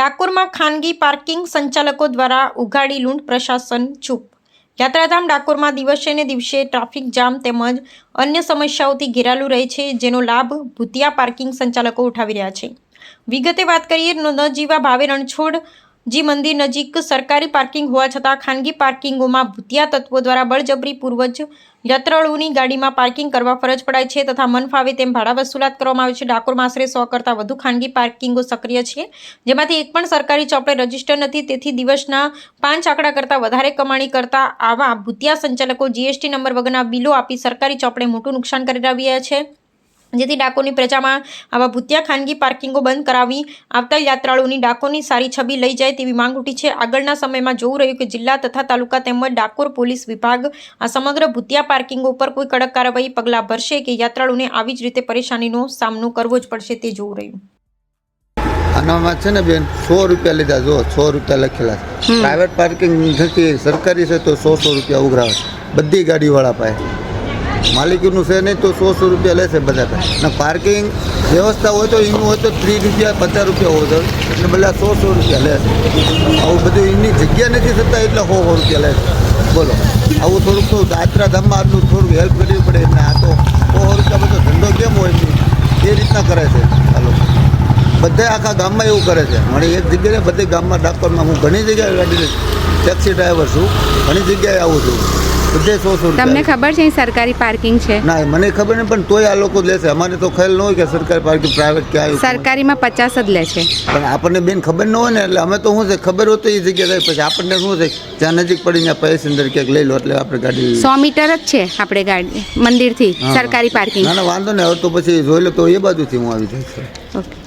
ડાકોરમાં ખાનગી પાર્કિંગ સંચાલકો દ્વારા ઉઘાડી લૂંટ, પ્રશાસન ચૂપ। યાત્રાધામ ડાકોરમાં દિવસે ને દિવસે ટ્રાફિક જામ તેમજ અન્ય સમસ્યાઓથી ઘેરાયેલું રહે છે, જેનો લાભ ભૂતિયા પાર્કિંગ સંચાલકો ઉઠાવી રહ્યા છે। વિગતે વાત કરીએ નજીવા ભાવે રણછોડજી મંદિર નજીક સરકારી પાર્કિંગ હોવા છતાં ખાનગી પાર્કિંગોમાં ભૂતિયા તત્વો દ્વારા બળજબરીપૂર્વક યાત્રાળુઓની ગાડીમાં પાર્કિંગ કરવા ફરજ પડાય છે તથા મન ફાવે તેમ ભાડા વસૂલાત કરવામાં આવે છે। ડાકોરમાં આશરે 100 કરતાં વધુ ખાનગી પાર્કિંગો સક્રિય છે, જેમાંથી એક પણ સરકારી ચોપડે રજીસ્ટર નથી। તેથી દિવસના 5 આંકડા કરતાં વધારે કમાણી કરતા આવા ભૂતિયા સંચાલકો જીએસટી નંબર વગરના બિલો આપી સરકારી ચોપડે મોટું નુકસાન કરી રહ્યા છે, જેથી ડાકોરની પ્રજામાં આવા ભૂતિયા ખાનગી પાર્કિંગો બંધ કરાવી આવતા યાત્રાળુઓની ડાકોરની સારી છબી લઈ જાય તેવી માંગ ઉઠી છે। આગળના સમયમાં જોવું રહ્યું કે જિલ્લા તથા તાલુકા તેમજ ડાકોર પોલીસ વિભાગ આ સમગ્ર ભૂતિયા પાર્કિંગો ઉપર કોઈ કડક કાર્યવાહી પગલાં ભરશે કે યાત્રાળુઓને આવી જ રીતે પરેશાનીનો સામનો કરવો જ પડશે તે જોવું રહ્યું। આનામાં છે ને બેન 100 રૂપિયા લીધા, જો 100 રૂપિયા લખેલા છે। પ્રાઇવેટ પાર્કિંગ નથી, સરકારી છે તો 100 રૂપિયા ઉઘરાવે બધી ગાડીવાળા પાસે। માલિકીનું છે નહીં તો 100 રૂપિયા લેશે બધા પાસે। ને પાર્કિંગ વ્યવસ્થા હોય તો એનું હોય તો 30 રૂપિયા 50 રૂપિયા હોય તો એટલે બધા 100 રૂપિયા લેશે। આવું બધું એની જગ્યા નથી થતા એટલે 100 રૂપિયા લેશે। બોલો, આવું થોડુંક તો યાત્રાધામમાં આટલું થોડુંક હેલ્પ કરવી પડે ને આ તો 100 રૂપિયા બધો ધંધો કેમ હોય એ રીતના કરે છે આ લોકો। બધા આખા ગામમાં એવું કરે છે। મને એક જગ્યાએ બધી ગામમાં ડાકોરમાં હું ઘણી જગ્યાએ ગાડી ટેક્સી ડ્રાઈવર છું, ઘણી જગ્યાએ આવું છું, બધે 100 તમને ખબર છે સરકારી પાર્કિંગ છે? ના, મને ખબર નહીં, પણ તોય આ લોકો લેશે। અમારે તો ખ્યાલ ન હોય કે સરકારી પાર્કિંગ પ્રાઇવેટ ક્યાં આવ્યું। સરકારીમાં 50 જ લે છે, પણ આપણને બેન ખબર ન હોય ને, એટલે અમે તો શું છે ખબર હોય તો એ જગ્યાએ જાય, પછી આપણને શું છે જ્યાં નજીક પડી ત્યાં પેસેન્જર ક્યાંક લઈ લો એટલે આપણે ગાડી 100 મીટર જ છે આપણે ગાડી મંદિરથી સરકારી પાર્કિંગ। ના ના વાંધો નહીં, હવે તો પછી જોઈ લો તો એ બાજુથી હું આવી જઈશ। ઓકે।